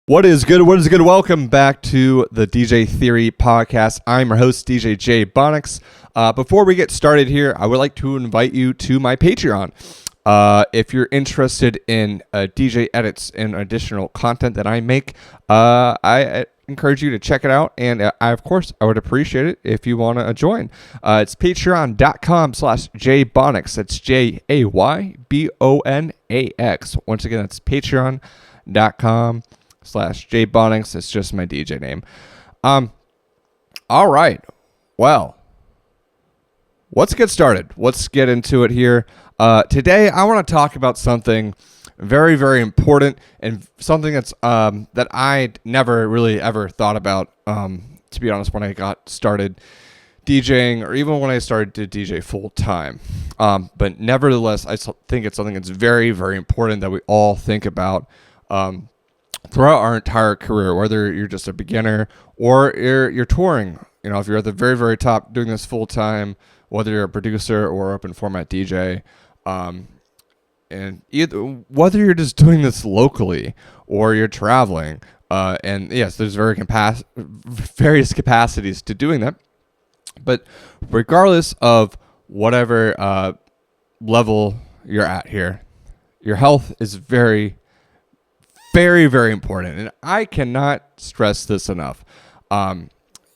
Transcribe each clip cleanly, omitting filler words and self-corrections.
What is good? What is good? Welcome back to the DJ Theory podcast. I'm your host, DJ J Bonix. Before we get started here, I would like to invite you to my Patreon. If you're interested in DJ edits and additional content that I make, I encourage you to check it out. And I would appreciate it if you want to join. It's patreon.com/JBonix. That's JAYBONAX. Once again, that's patreon.com/JBonix. It's just my DJ name. All right. Well, let's get started. Let's get into it here. Today, I want to talk about something very, very important and something that's that I never really ever thought about, to be honest, when I got started DJing or even when I started to DJ full time. But nevertheless, I think it's something that's very, very important that we all think about throughout our entire career, whether you're just a beginner or you're touring. You know, if you're at the very, very top doing this full time, whether you're a producer or open format DJ, and whether you're just doing this locally or you're traveling, and yes, there's various capacities to doing that. But regardless of whatever level you're at here, your health is very, very, very important, and I cannot stress this enough.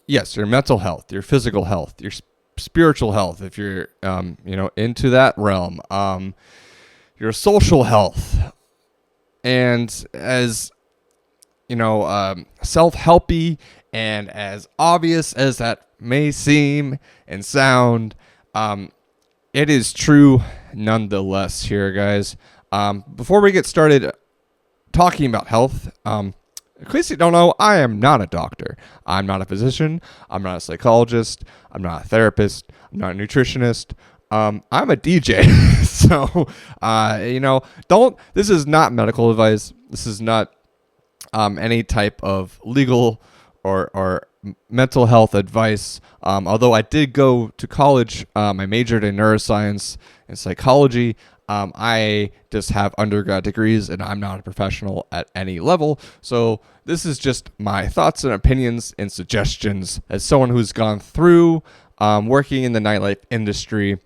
Yes, your mental health, your physical health, your spiritual health, if you're into that realm, your social health, and as self-helpy and as obvious as that may seem and sound, it is true nonetheless here, guys. Before we get started talking about health, in case you don't know, I am not a doctor. I'm not a physician. I'm not a psychologist. I'm not a therapist. I'm not a nutritionist. I'm a DJ. So, this is not medical advice. This is not any type of legal or mental health advice. Although I did go to college, I majored in neuroscience and psychology. I just have undergrad degrees, and I'm not a professional at any level. So this is just my thoughts and opinions and suggestions as someone who's gone through working in the nightlife industry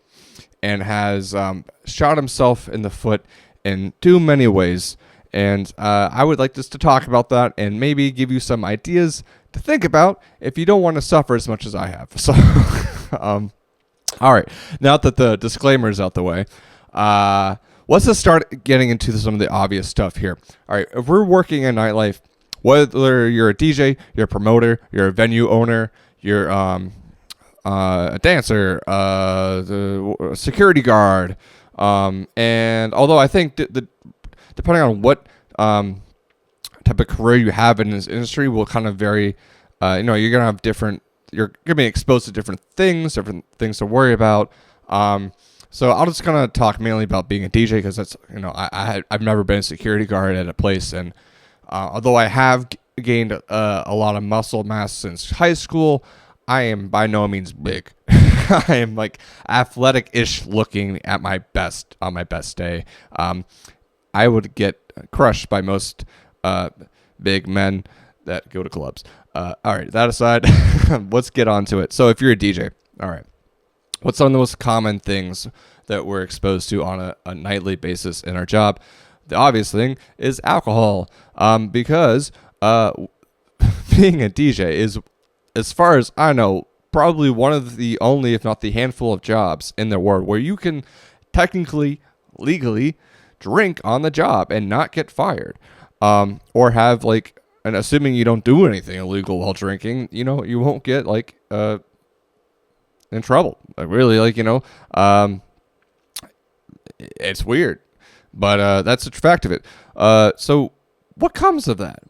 and has shot himself in the foot in too many ways. And I would like just to talk about that and maybe give you some ideas to think about if you don't want to suffer as much as I have. So, all right. Now that the disclaimer is out the way, let's just start getting into some of the obvious stuff here. All right. If we're working in nightlife, whether you're a DJ, you're a promoter, you're a venue owner, you're a dancer, the security guard, and although I think depending on what type of career you have in this industry will kind of vary. You're gonna have you're gonna be exposed to different things to worry about. So I'll just kind of talk mainly about being a DJ because that's, I've never been a security guard at a place, and although I have gained a lot of muscle mass since high school, I am by no means big. I am like athletic-ish looking at my best on my best day. I would get crushed by most big men that go to clubs. All right, that aside, let's get on to it. So if you're a DJ, all right, what's some of the most common things that we're exposed to on a nightly basis in our job? The obvious thing is alcohol, because being a DJ is, as far as I know, probably one of the only, if not the handful of jobs in the world where you can technically, legally drink on the job and not get fired, or have and assuming you don't do anything illegal while drinking, you won't get in trouble. It's weird, but that's the fact of it. So what comes of that?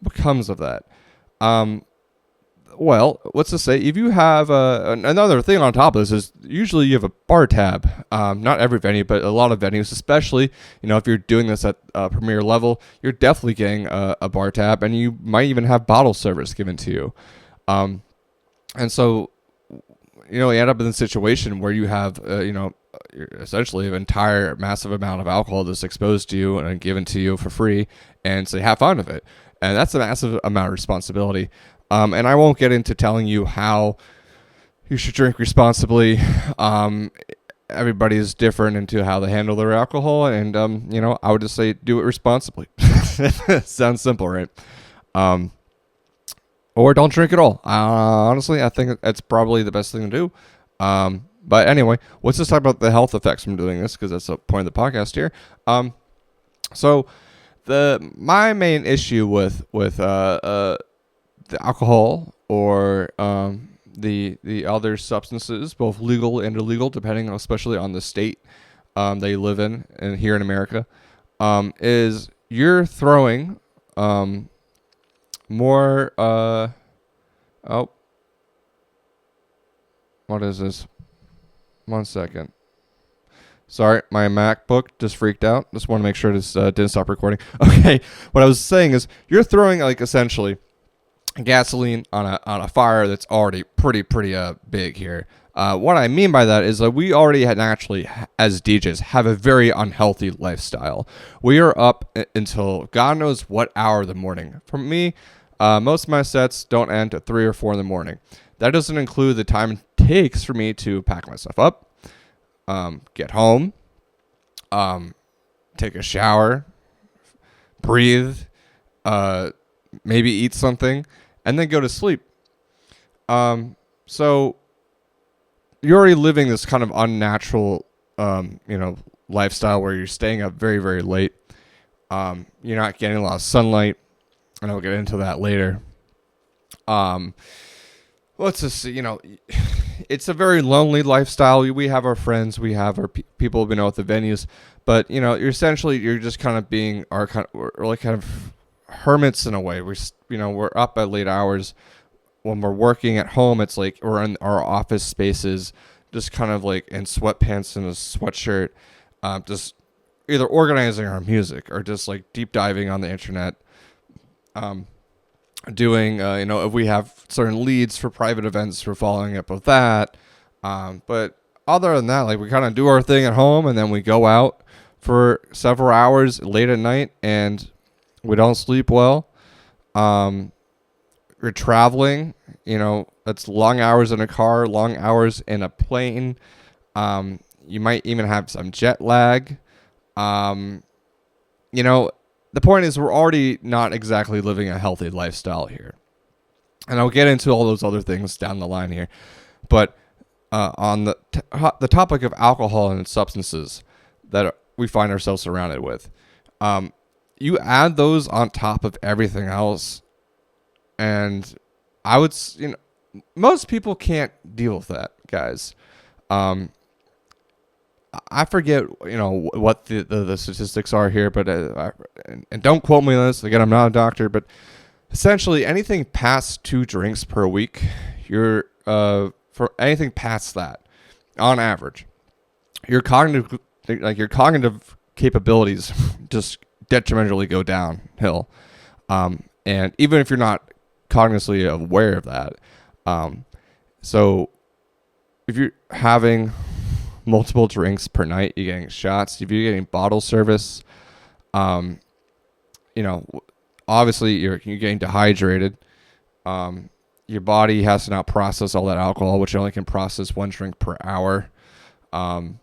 Well, let's just say if you have another thing on top of this is usually you have a bar tab. Not every venue, but a lot of venues, especially, if you're doing this at premier level, you're definitely getting a bar tab, and you might even have bottle service given to you. And so, you end up in a situation where you have, essentially an entire massive amount of alcohol that's exposed to you and given to you for free, and say, have fun with it. And that's a massive amount of responsibility. And I won't get into telling you how you should drink responsibly. Everybody is different into how they handle their alcohol. And, I would just say do it responsibly. Sounds simple, right? Or don't drink at all. Honestly, I think that's probably the best thing to do. But anyway, let's just talk about the health effects from doing this, because that's the point of the podcast here. So my main issue with the alcohol or the other substances, both legal and illegal, depending especially on the state they live in, and here in America, is you're throwing more what is this? 1 second. Sorry, my MacBook just freaked out. Just want to make sure this didn't stop recording. Okay, what I was saying is you're throwing essentially gasoline on a fire that's already pretty big here. What I mean by that is that we already naturally, as DJs, have a very unhealthy lifestyle. We are up until God knows what hour of the morning. For me, most of my sets don't end at 3 or 4 in the morning. That doesn't include the time it takes for me to pack myself up, get home, take a shower, breathe, maybe eat something, and then go to sleep. So you're already living this kind of unnatural, lifestyle where you're staying up very, very late. You're not getting a lot of sunlight, and I'll get into that later. Let's just see, it's a very lonely lifestyle. We have our friends, we have our people we've been out at the venues, but you're just kind of being we're like kind of hermits in a way. We're up at late hours. When we're working at home, it's like we're in our office spaces, just kind of like in sweatpants and a sweatshirt, just either organizing our music or just like deep diving on the internet. Doing, if we have certain leads for private events, we're following up with that. But other than that, we kind of do our thing at home, and then we go out for several hours late at night, and we don't sleep well. You're traveling, that's long hours in a car, long hours in a plane. You might even have some jet lag. The point is we're already not exactly living a healthy lifestyle here. And I'll get into all those other things down the line here. But on the topic of alcohol and substances that we find ourselves surrounded with, you add those on top of everything else, and I would, most people can't deal with that, guys. I forget, what the statistics are here, but and don't quote me on this. Again, I'm not a doctor, but essentially anything past 2 drinks per week, you're for anything past that, on average, your cognitive capabilities just detrimentally go downhill. And even if you're not cognitively aware of that, so if you're having multiple drinks per night, you're getting shots, if you're getting bottle service, obviously you're getting dehydrated. Your body has to now process all that alcohol, which only can process 1 drink per hour. And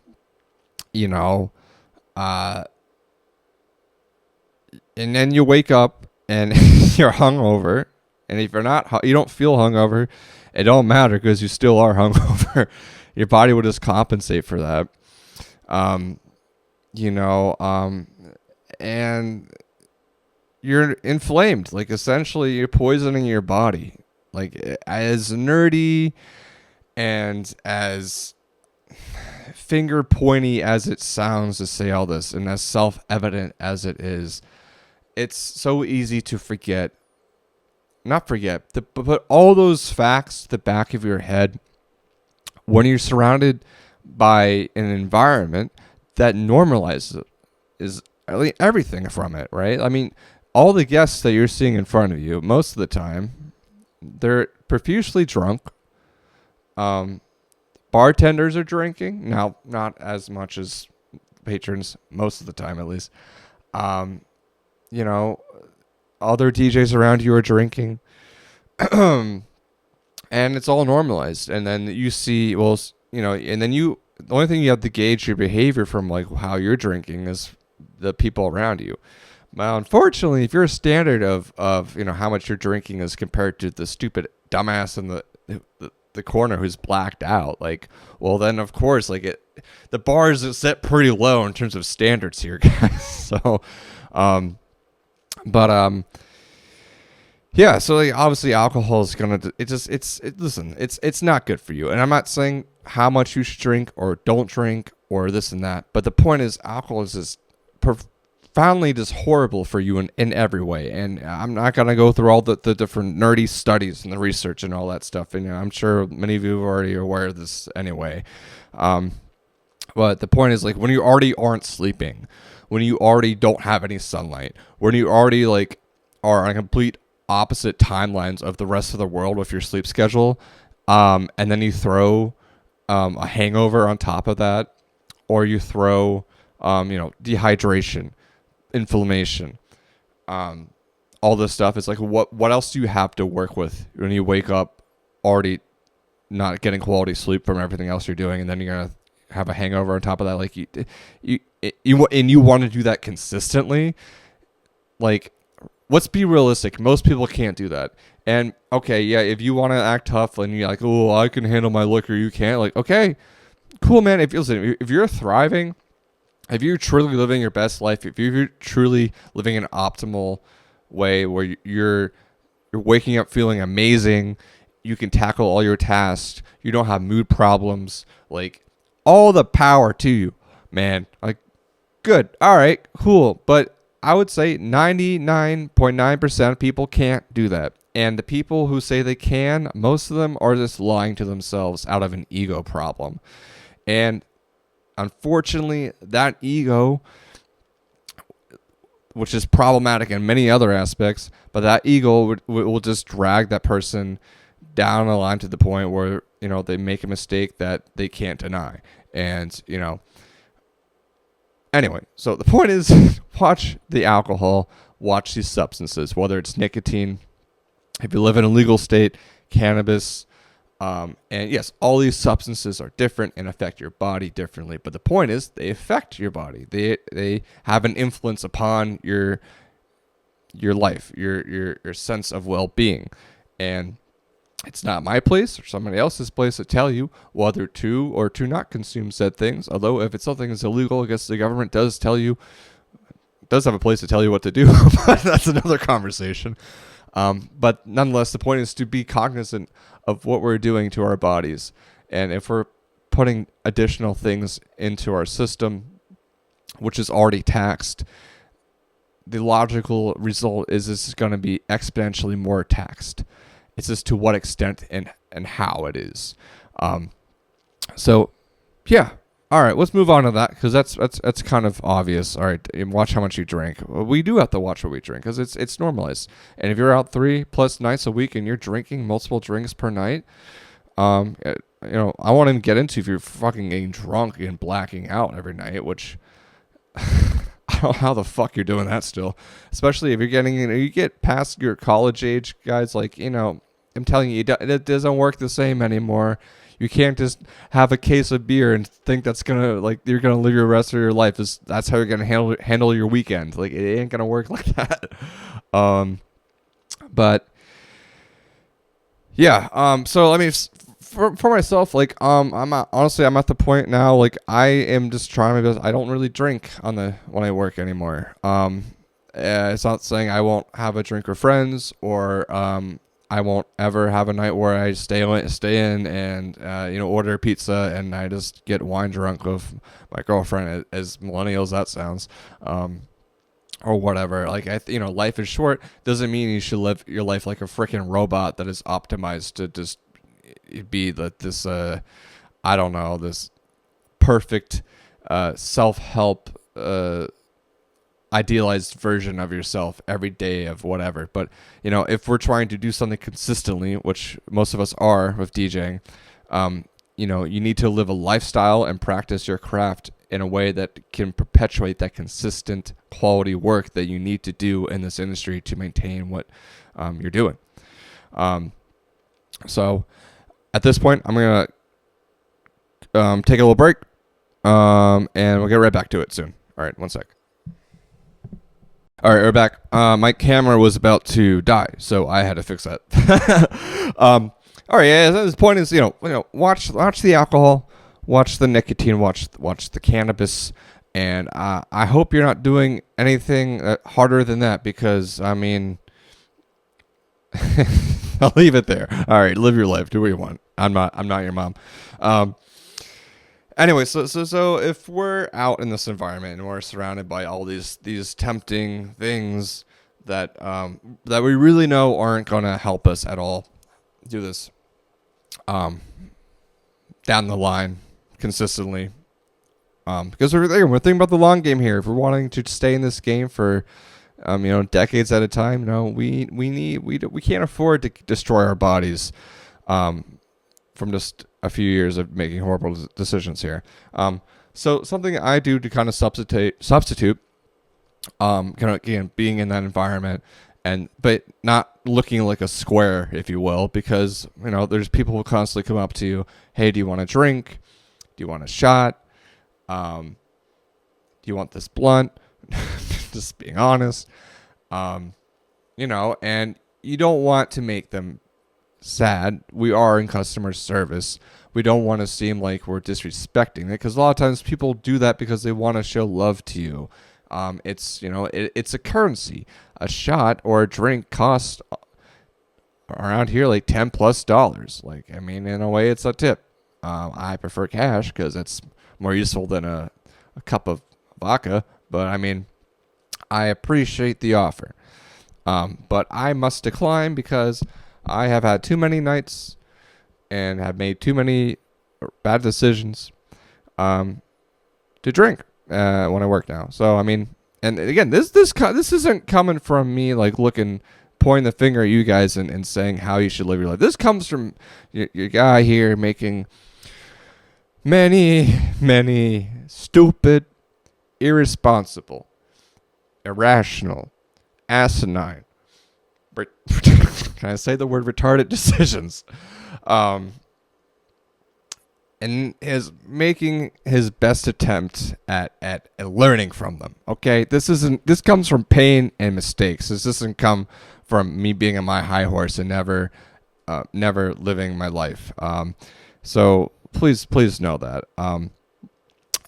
then you wake up and you're hungover, and if you're not, you don't feel hungover, it don't matter because you still are hungover. Your body will just compensate for that. And you're inflamed. Essentially, you're poisoning your body. As nerdy and as finger pointy as it sounds to say all this, and as self-evident as it is, it's so easy to put all those facts to the back of your head when you're surrounded by an environment that normalizes everything from it, right? I mean, all the guests that you're seeing in front of you, most of the time, they're profusely drunk. Bartenders are drinking. Now, not as much as patrons, most of the time at least. other DJs around you are drinking. And it's all normalized. And then you see, well, and then the only thing you have to gauge your behavior from, like, how you're drinking is the people around you. Now, unfortunately, if your standard of how much you're drinking is compared to the stupid dumbass in the corner who's blacked out, like, well, then of course, like, the bar is set pretty low in terms of standards here, guys. So, yeah, so, like, obviously alcohol is gonna, listen, it's not good for you. And I'm not saying how much you should drink or don't drink or this and that, but the point is, alcohol is just profoundly just horrible for you in every way. And I'm not gonna go through all the different nerdy studies and the research and all that stuff. And I'm sure many of you are already aware of this anyway. But the point is, like, when you already aren't sleeping, when you already don't have any sunlight, when you already, like, are on complete opposite timelines of the rest of the world with your sleep schedule, and then you throw a hangover on top of that, or you throw dehydration, inflammation, all this stuff. It's like, what else do you have to work with when you wake up already not getting quality sleep from everything else you're doing, and then you're gonna have a hangover on top of that? Like, you want to do that consistently. Like, let's be realistic. Most people can't do that. And okay, yeah, if you want to act tough and you're like, oh, I can handle my liquor, you can't. Like, okay, cool, man. If you're thriving, if you're truly living your best life, if you're truly living an optimal way where you're waking up feeling amazing, you can tackle all your tasks, you don't have mood problems, like, all the power to you, man. Like, good. All right, cool. But I would say 99.9% of people can't do that. And the people who say they can, most of them are just lying to themselves out of an ego problem. And unfortunately, that ego, which is problematic in many other aspects, but that ego will just drag that person down the line to the point where, they make a mistake that they can't deny. And, anyway, so the point is, watch the alcohol, watch these substances, whether it's nicotine, if you live in a legal state, cannabis, and yes, all these substances are different and affect your body differently. But the point is, they affect your body. They have an influence upon your life, your sense of well-being. And it's not my place or somebody else's place to tell you whether to or to not consume said things. Although if it's something that's illegal, I guess the government does have a place to tell you what to do. But that's another conversation. But nonetheless, the point is to be cognizant of what we're doing to our bodies. And if we're putting additional things into our system, which is already taxed, the logical result is it's going to be exponentially more taxed. It's just to what extent and how it is. So, yeah. All right, let's move on to that, because that's kind of obvious. All right, watch how much you drink. We do have to watch what we drink, because it's normalized. And if you're out 3+ nights a week and you're drinking multiple drinks per night, I won't even get into if you're fucking getting drunk and blacking out every night, which I don't know how the fuck you're doing that still. Especially if you get past your college age, guys. Like, I'm telling you, it doesn't work the same anymore. You can't just have a case of beer and think that's gonna, like, you're gonna live your rest of your life. That's how you're gonna handle your weekend. Like, it ain't gonna work like that. But yeah. So I mean, for myself, like, I'm at the point now, like, I am just trying my best. I don't really drink when I work anymore. It's not saying I won't have a drink with friends, or I won't ever have a night where I stay in and order pizza and I just get wine drunk with my girlfriend, as millennial as that sounds, or whatever. Like, life is short. Doesn't mean you should live your life like a freaking robot that is optimized to just be this perfect self-help idealized version of yourself every day of whatever. But if we're trying to do something consistently, which most of us are with DJing, you need to live a lifestyle and practice your craft in a way that can perpetuate that consistent quality work that you need to do in this industry to maintain what you're doing. So at this point, I'm going to take a little break, and we'll get right back to it soon. All right, one sec. All right, we're back. My camera was about to die, so I had to fix that. All right, yeah, the point is, watch the alcohol, watch the nicotine, watch the cannabis, and I hope you're not doing anything harder than that, because I mean, I'll leave it there. All right, live your life, do what you want. I'm not your mom. Anyway, so if we're out in this environment and we're surrounded by all these tempting things that we really know aren't gonna help us at all do this down the line consistently, because we're thinking about the long game here. If we're wanting to stay in this game for decades at a time, we can't afford to destroy our bodies from just a few years of making horrible decisions here. So something I do to kind of substitute, kind of, again, being in that environment, but not looking like a square, if you will, because there's people who constantly come up to you. Hey, do you want a drink? Do you want a shot? Do you want this blunt? Just being honest, and you don't want to make them sad. We are in customer service. We don't want to seem like we're disrespecting it, because a lot of times people do that because they want to show love to you. It's it's a currency. A shot or a drink costs around here like $10+. Like, I mean, in a way, it's a tip. I prefer cash because it's more useful than a cup of vodka. But I mean, I appreciate the offer. But I must decline because I have had too many nights and have made too many bad decisions to drink when I work now. So I mean, and again, this isn't coming from me like pointing the finger at you guys and saying how you should live your life. This comes from your guy here making many stupid, irresponsible, irrational, asinine, can I say the word retarded decisions, and is making his best attempt at learning from them. Okay, this comes from pain and mistakes. This doesn't come from me being on my high horse and never living my life. So please know that.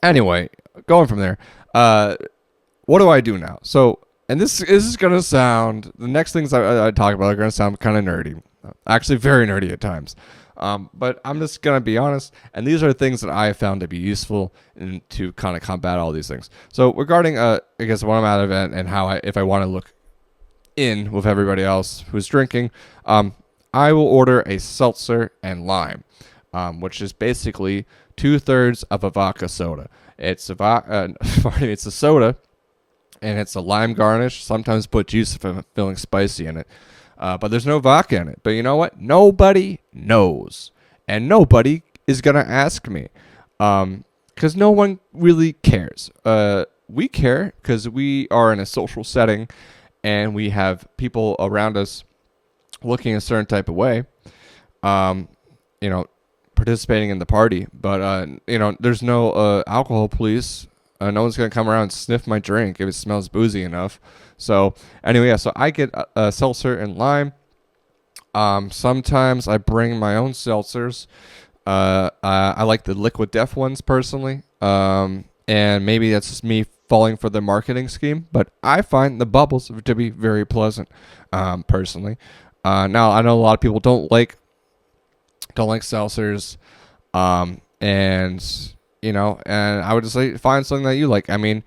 Anyway, going from there, what do I do now? So, and this is gonna sound, the next things I talk about are gonna sound kind of nerdy, actually very nerdy at times. But I'm just gonna be honest, and these are things that I have found to be useful to kind of combat all these things. So regarding, I guess when I'm at an event and if I want to look in with everybody else who's drinking, I will order a seltzer and lime, which is basically 2/3 of a vodka soda. It's it's a soda, and it's a lime garnish. Sometimes put juice if I'm feeling spicy in it. But there's no vodka in it. But you know what? Nobody knows. And nobody is going to ask me. Because no one really cares. We care because we are in a social setting and we have people around us looking a certain type of way. Participating in the party. But, there's no alcohol police. No one's going to come around and sniff my drink if it smells boozy enough. So anyway, yeah, so I get a seltzer and lime. Sometimes I bring my own seltzers. I like the Liquid Death ones personally. And maybe that's just me falling for the marketing scheme, but I find the bubbles to be very pleasant, personally. Now I know a lot of people don't like seltzers. And I would just say find something that you like. I mean,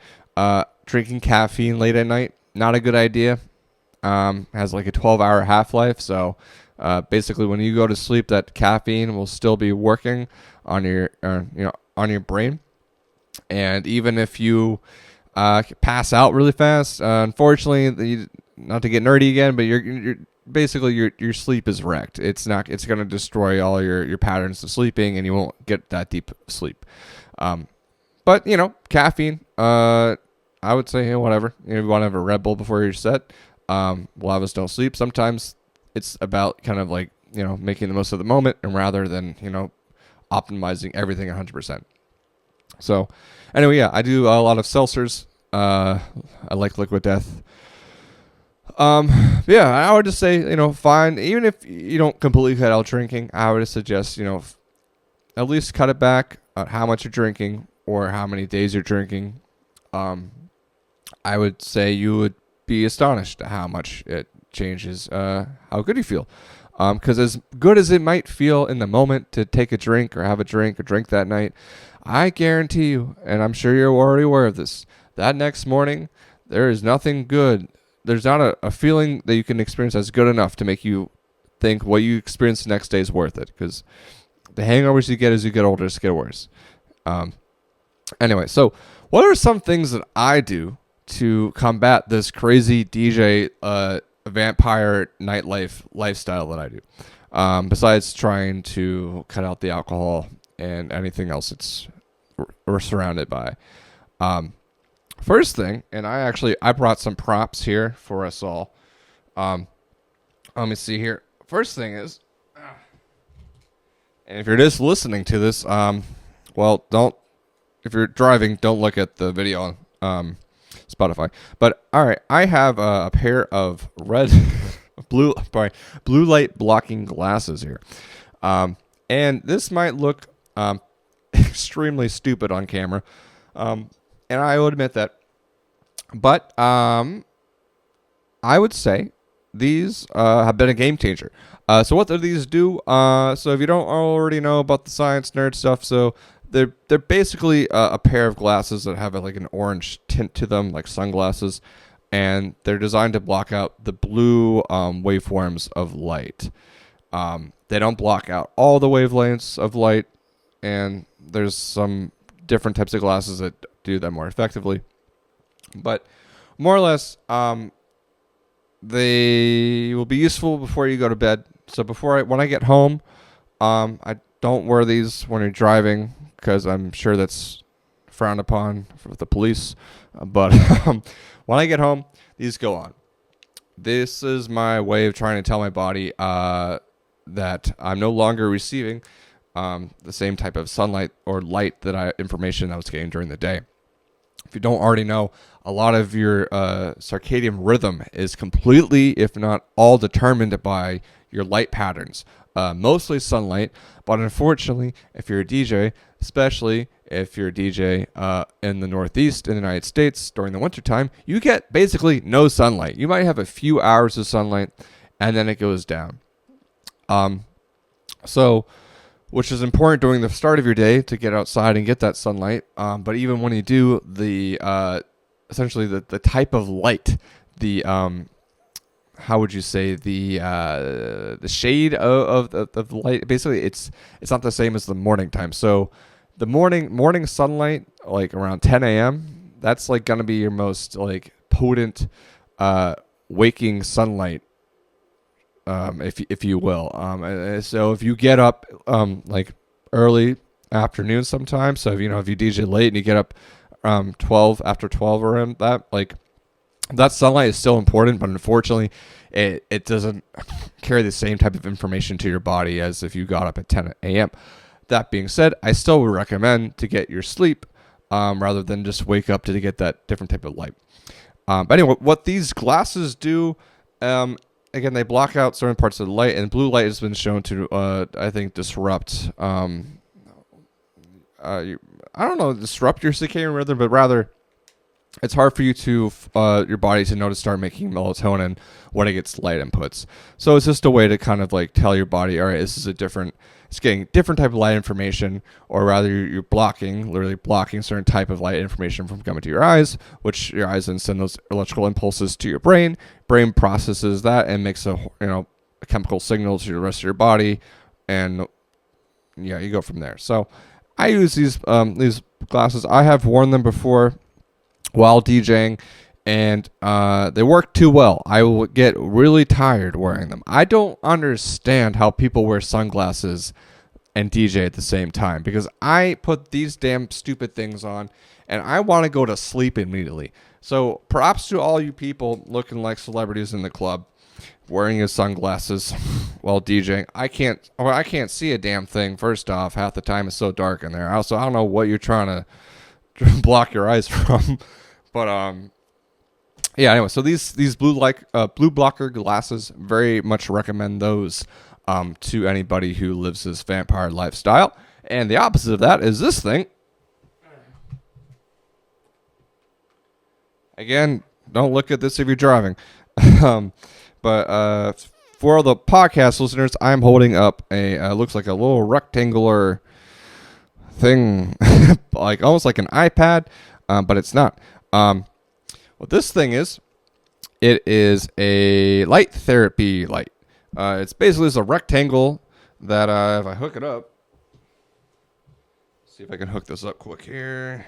drinking caffeine late at night, not a good idea. Has like a 12-hour half-life. So basically when you go to sleep, that caffeine will still be working on your brain. And even if you pass out really fast, unfortunately, not to get nerdy again, but you're basically your sleep is wrecked. It's going to destroy all your patterns of sleeping, and you won't get that deep sleep. But But caffeine. I would say whatever. You want to have a Red Bull before your set. A lot of us don't sleep. Sometimes it's about kind of like making the most of the moment, and rather than optimizing everything 100%. So anyway, yeah, I do a lot of seltzers. I like Liquid Death. Yeah, I would just say, fine. Even if you don't completely cut out drinking, I would suggest, at least cut it back on how much you're drinking or how many days you're drinking. I would say you would be astonished at how much it changes how good you feel. Because as good as it might feel in the moment to take a drink or have a drink or drink that night, I guarantee you, and I'm sure you're already aware of this, that next morning, there is nothing good. There's not a feeling that you can experience that's good enough to make you think what you experience the next day is worth it. Because the hangovers you get as you get older just get worse. Anyway, so what are some things that I do to combat this crazy DJ vampire nightlife lifestyle that I do? Besides trying to cut out the alcohol and anything else we're surrounded by. First thing, and I brought some props here for us all. Let me see here. First thing is, and if you're just listening to this, if you're driving, don't look at the video on Spotify. But all right, I have a pair of blue light blocking glasses here. And this might look extremely stupid on camera. And I will admit that. But I would say these have been a game changer. So what do these do? So if you don't already know about the science nerd stuff, so they're basically a pair of glasses that have like an orange tint to them, like sunglasses, and they're designed to block out the blue waveforms of light. They don't block out all the wavelengths of light, and there's some different types of glasses that do that more effectively. But more or less, they will be useful before you go to bed. So when I get home, I don't wear these when you're driving because I'm sure that's frowned upon for the police. But when I get home, these go on. This is my way of trying to tell my body that I'm no longer receiving the same type of sunlight or light information I was getting during the day. If you don't already know, a lot of your circadian rhythm is completely, if not all, determined by your light patterns, mostly sunlight. But unfortunately, if you're a DJ, especially if you're a DJ in the Northeast in the United States during the wintertime, you get basically no sunlight. You might have a few hours of sunlight, and then it goes down. Which is important during the start of your day to get outside and get that sunlight. But even when you do, essentially the type of light, how would you say, the shade of the light, basically it's not the same as the morning time. So the morning sunlight, like around 10 a.m., that's like gonna be your most like potent waking sunlight. If you will. So if you get up like early afternoon sometimes, so if you DJ late and you get up after 12 around that, like that sunlight is still important, but unfortunately it doesn't carry the same type of information to your body as if you got up at 10 a.m. That being said, I still would recommend to get your sleep rather than just wake up to get that different type of light. But anyway, what these glasses do, again, they block out certain parts of the light, and blue light has been shown to, I think, disrupt, disrupt your circadian rhythm, but rather it's hard for your body to know to start making melatonin when it gets light inputs. So it's just a way to kind of like tell your body, all right, it's getting different type of light information, or rather you're literally blocking certain type of light information from coming to your eyes, which your eyes then send those electrical impulses to your brain. Brain processes that and makes a chemical signal to the rest of your body, and yeah, you go from there. So I use these glasses. I have worn them before while DJing, and they work too well. I will get really tired wearing them. I don't understand how people wear sunglasses and DJ at the same time, because I put these damn stupid things on and I want to go to sleep immediately. So props to all you people looking like celebrities in the club, wearing his sunglasses while DJing. I can't see a damn thing. First off, half the time it's so dark in there. Also, I don't know what you're trying to block your eyes from, but yeah. Anyway, so these blue blocker glasses, very much recommend those to anybody who lives this vampire lifestyle. And the opposite of that is this thing. Again, don't look at this if you're driving. But for the podcast listeners, I'm holding up a looks like a little rectangular thing, like almost like an iPad, but it's not. What this thing is, it is a light therapy light. It's basically just a rectangle that if I hook it up, see if I can hook this up quick here.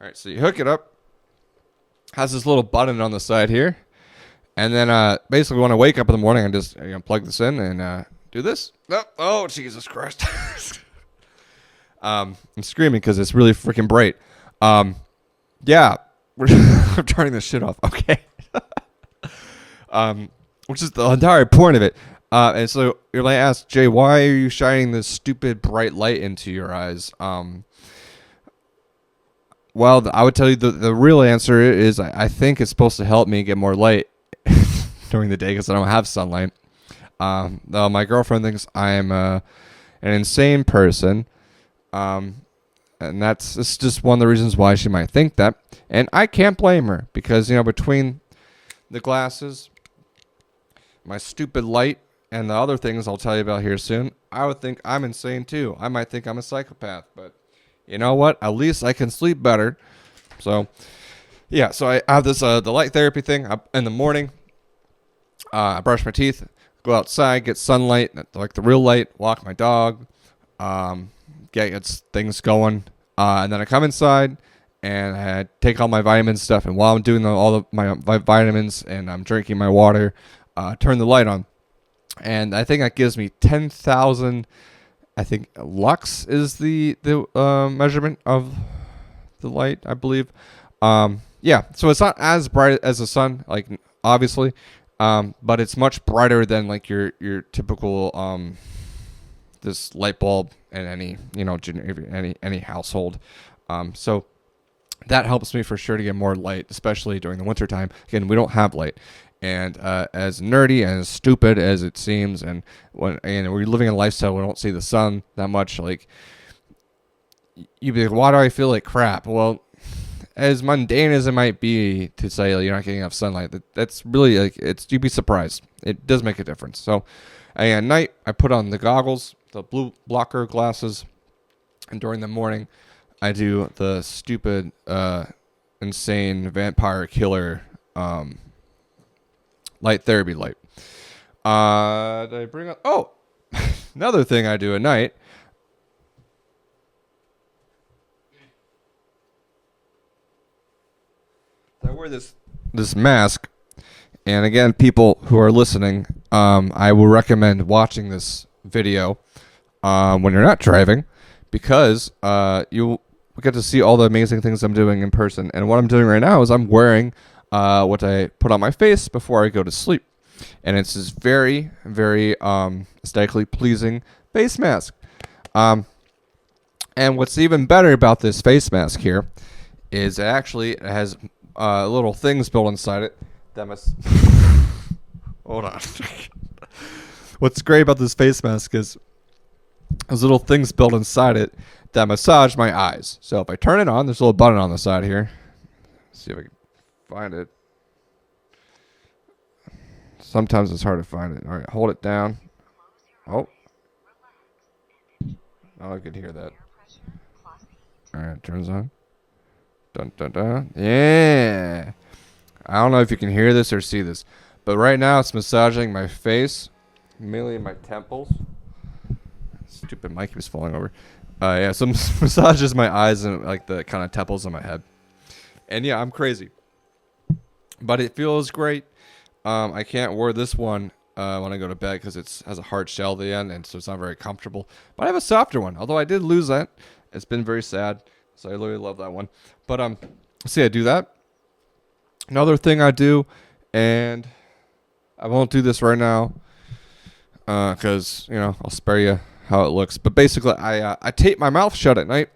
All right, so you hook it up. Has this little button on the side here, and then basically when I wake up in the morning, I just plug this in and do this. Oh, Jesus Christ! I'm screaming because it's really freaking bright. Yeah, I'm turning this shit off. Okay. Which is the entire point of it. And so you're like, ask Jay, why are you shining this stupid bright light into your eyes? Well, I would tell you the real answer is I think it's supposed to help me get more light during the day because I don't have sunlight. Though my girlfriend thinks I'm an insane person. And it's just one of the reasons why she might think that. And I can't blame her because, between the glasses, my stupid light, and the other things I'll tell you about here soon, I would think I'm insane too. I might think I'm a psychopath, but you know what? At least I can sleep better. So, yeah, so I have this, the light therapy thing in the morning. I brush my teeth, go outside, get sunlight, like the real light, walk my dog, get things going. And then I come inside and I take all my vitamin stuff. And while I'm doing all of my vitamins and I'm drinking my water, turn the light on. And I think that gives me 10,000, I think lux is the measurement of the light, I believe. Yeah, so it's not as bright as the sun, like obviously, but it's much brighter than like your typical this light bulb in any any household. So that helps me for sure to get more light, especially during the wintertime. Again, we don't have light. And as nerdy and as stupid as it seems, and we're living a lifestyle we don't see the sun that much, like you'd be like, why do I feel like crap? Well, as mundane as it might be to say you're not getting enough sunlight, that's really you'd be surprised. It does make a difference. So at night, I put on the goggles, the blue blocker glasses, and during the morning, I do the stupid, insane vampire killer light therapy light. Did I bring up? Oh, another thing I do at night. I wear this mask, and again, people who are listening, I will recommend watching this video when you're not driving, because you'll get to see all the amazing things I'm doing in person. And what I'm doing right now is I'm wearing what I put on my face before I go to sleep. And it's this very, very aesthetically pleasing face mask. And what's even better about this face mask here is it has little things built inside it that must... Hold on. What's great about this face mask is there's little things built inside it that massage my eyes. So if I turn it on, there's a little button on the side here. Let's see if I can find it. Sometimes it's hard to find it. All right, hold it down. Oh, I could hear that. All right, turns on. Dun dun dun. Yeah. I don't know if you can hear this or see this, but right now it's massaging my face, mainly my temples. Stupid mic keeps falling over. Yeah, so massages my eyes and like the kind of temples on my head. And yeah, I'm crazy, but it feels great. I can't wear this one when I go to bed because it has a hard shell at the end, and so it's not very comfortable. But I have a softer one, although I did lose that. It's been very sad, so I really love that one. But see, I do that. Another thing I do, and I won't do this right now because I'll spare you how it looks. But basically, I tape my mouth shut at night,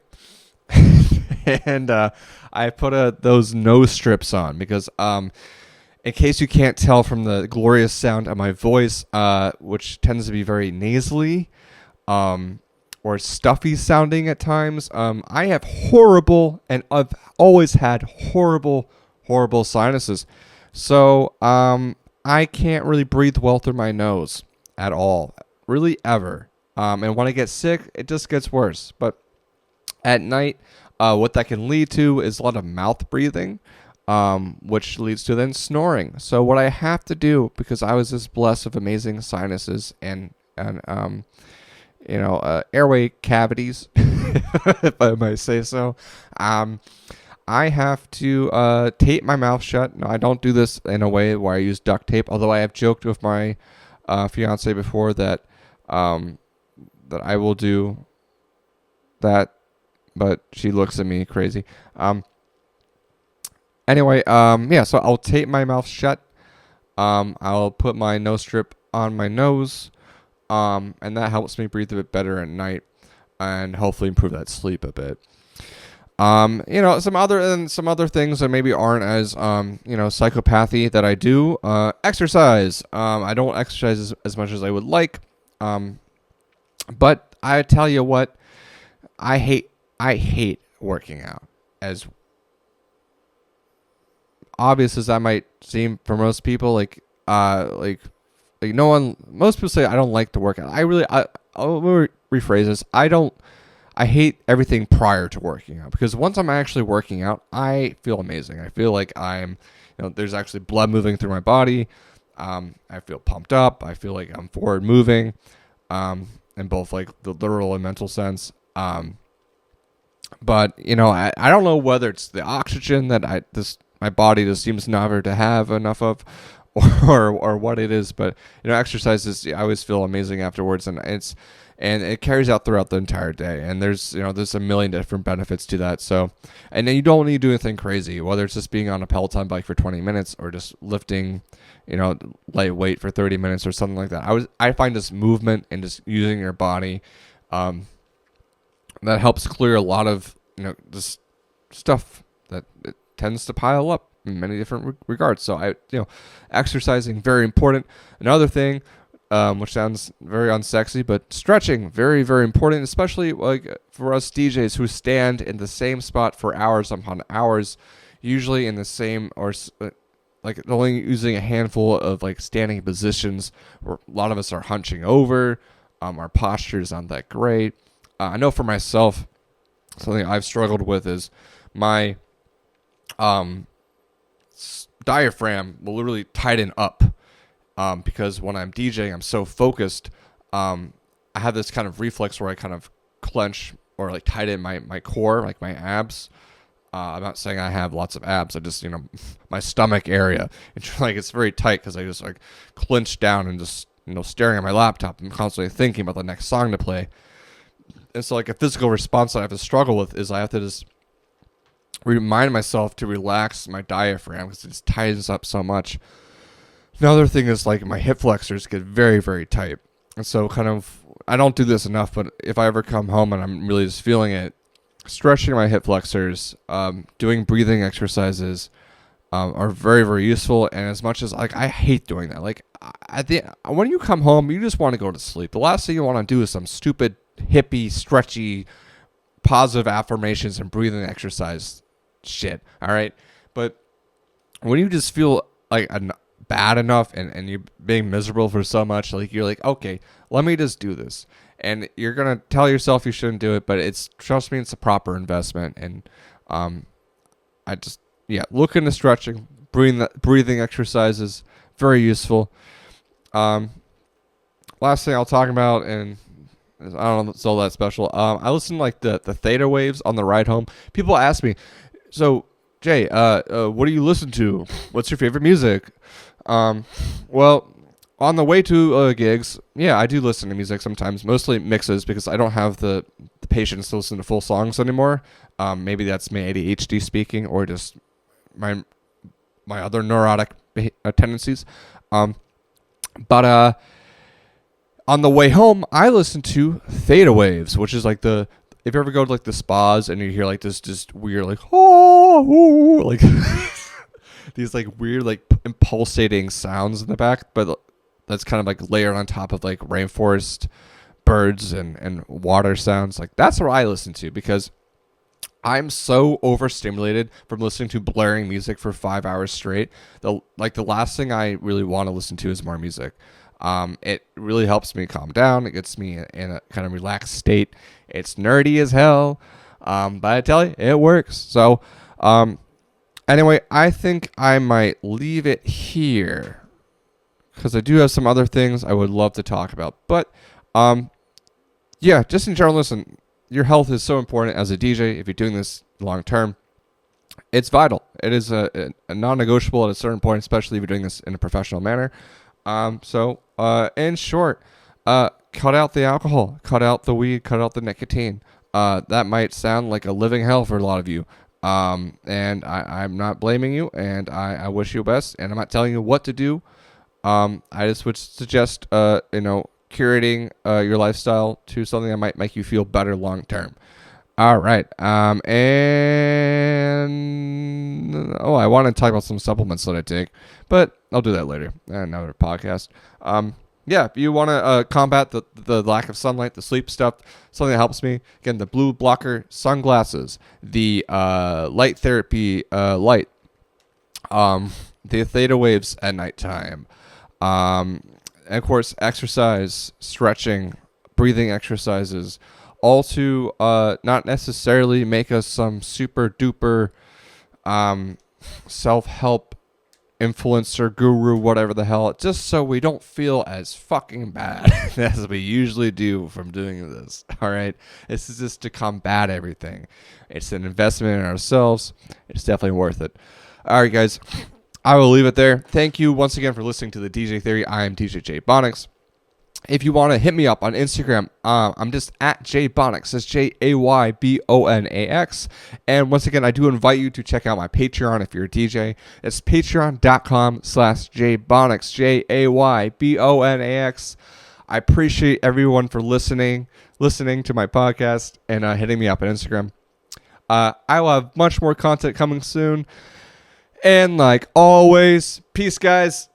and I put those nose strips on because in case you can't tell from the glorious sound of my voice, which tends to be very nasally or stuffy sounding at times, I have horrible, and I've always had horrible sinuses. So I can't really breathe well through my nose at all, really ever. And when I get sick, it just gets worse. But at night, what that can lead to is a lot of mouth breathing, which leads to then snoring. So what I have to do, because I was just blessed with amazing sinuses and airway cavities, if I might say so, I have to tape my mouth shut. No, I don't do this in a way where I use duct tape, although I have joked with my fiance before that I will do that, but she looks at me crazy. Anyway, so I'll tape my mouth shut. I'll put my nose strip on my nose, and that helps me breathe a bit better at night and hopefully improve that sleep a bit. Some other things that maybe aren't as psychopathy that I do. Exercise. I don't exercise as much as I would like. But I tell you what, I hate working out. As obvious as that might seem for most people, like no one. Most people say I don't like to work out. I'll rephrase this. I hate everything prior to working out, because once I'm actually working out, I feel amazing. I feel like there's actually blood moving through my body. I feel pumped up. I feel like I'm forward moving, in both like the literal and mental sense. But I don't know whether it's the oxygen that my body just seems never to have enough of, or what it is. But exercise I always feel amazing afterwards, and it carries out throughout the entire day. And there's a million different benefits to that. So, and then you don't need to do anything crazy, whether it's just being on a Peloton bike for 20 minutes or just lifting, light weight for 30 minutes or something like that. I find this movement and just using your body, that helps clear a lot of, this stuff that it tends to pile up in many different regards. So exercising, very important. Another thing, which sounds very unsexy, but stretching, very, very important, especially like for us DJs who stand in the same spot for hours upon hours, usually in the same or like only using a handful of like standing positions, where a lot of us are hunching over. Our posture is not that great. I know for myself, something I've struggled with is my diaphragm will literally tighten up. Because when I'm DJing, I'm so focused. I have this kind of reflex where I kind of clench or like tighten my core, like my abs. I'm not saying I have lots of abs. I just, my stomach area. It's very tight because I just like clench down and just, staring at my laptop. I'm constantly thinking about the next song to play. And so like a physical response that I have to struggle with is I have to just remind myself to relax my diaphragm because it just tightens up so much. Another thing is like my hip flexors get very, very tight. And so I don't do this enough, but if I ever come home and I'm really just feeling it, stretching my hip flexors, doing breathing exercises are very, very useful. And as much as like I hate doing that, like when you come home, you just want to go to sleep. The last thing you want to do is some stupid, hippie, stretchy, positive affirmations and breathing exercise shit. All right. But when you just feel like bad enough and you're being miserable for so much, like you're like, okay, let me just do this. And you're going to tell yourself you shouldn't do it, but trust me, it's a proper investment. And look into stretching, breathing exercises, very useful. Last thing I'll talk about, and I don't know if it's all that special. I listen to like the theta waves on the ride home. People ask me, so Jay, what do you listen to? What's your favorite music? Well, on the way to gigs, yeah, I do listen to music sometimes, mostly mixes because I don't have the patience to listen to full songs anymore. Maybe that's my ADHD speaking, or just my other neurotic tendencies. But on the way home, I listen to theta waves, which is like if you ever go to like the spas and you hear like this just weird like oh like these like weird like pulsating sounds in the back, but that's kind of like layered on top of like rainforest birds and water sounds. Like that's what I listen to because I'm so overstimulated from listening to blaring music for 5 hours straight. The last thing I really want to listen to is more music. It really helps me calm down. It gets me in a kind of relaxed state. It's nerdy as hell, but I tell you, it works. So, anyway, I think I might leave it here because I do have some other things I would love to talk about. But, yeah, just in general, listen, your health is so important as a DJ. If you're doing this long term, it's vital. It is a non-negotiable at a certain point, especially if you're doing this in a professional manner. So, in short, cut out the alcohol, cut out the weed, cut out the nicotine. That might sound like a living hell for a lot of you. And I'm not blaming you, and I wish you best, and I'm not telling you what to do. I just would suggest, curating your lifestyle to something that might make you feel better long term. All right. I want to talk about some supplements that I take, but I'll do that later. Another podcast. Yeah, if you want to combat the lack of sunlight, the sleep stuff, something that helps me, again, the blue blocker sunglasses, the light therapy light, the theta waves at nighttime, and of course, exercise, stretching, breathing exercises, all to not necessarily make us some super duper self-help influencer guru, whatever the hell, just so we don't feel as fucking bad as we usually do from doing this. All right, this is just to combat everything. It's an investment in ourselves. It's definitely worth it. All right, guys, I will leave it there. Thank you once again for listening to the DJ Theory. I am DJ Jaybonix. If you want to hit me up on Instagram, I'm just at Jaybonix. That's Jaybonax. And once again, I do invite you to check out my Patreon if you're a DJ. It's patreon.com/Jaybonix, Jaybonax. I appreciate everyone for listening to my podcast and hitting me up on Instagram. I will have much more content coming soon. And like always, peace, guys.